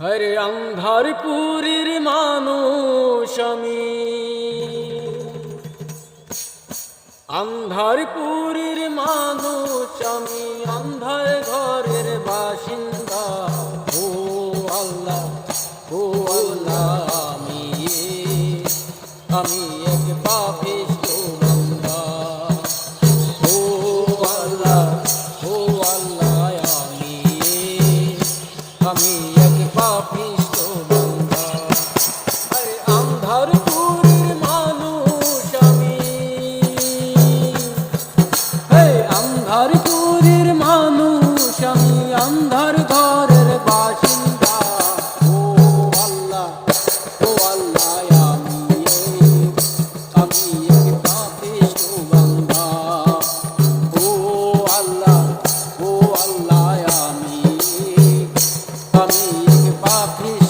হরে অন্ধারপুরীর মানুষ আমি, অন্ধারপুরীর মানুষ আমি, অন্ধার ঘরের বাসিন্দা। ও আল্লাহ, ও আল্লাহ, আমি এক পাপিষ্ঠ বান্দা। ও আল্লাহ, ও আল্লাহ, আমি এক পাপিষ্ঠ বান্দা। আরে অন্ধারপুরীর মানুষ আমি, অন্ধারপুরীর মানুষ আমি, অন্ধার ঘরের বাসিন্দা। ও আল্লাহ, ও আল্লাহ, আমি এক পাপিষ্ঠ বান্দা। ও আল্লাহ, ও আল্লাহ, আমি এক পাপিষ্ঠ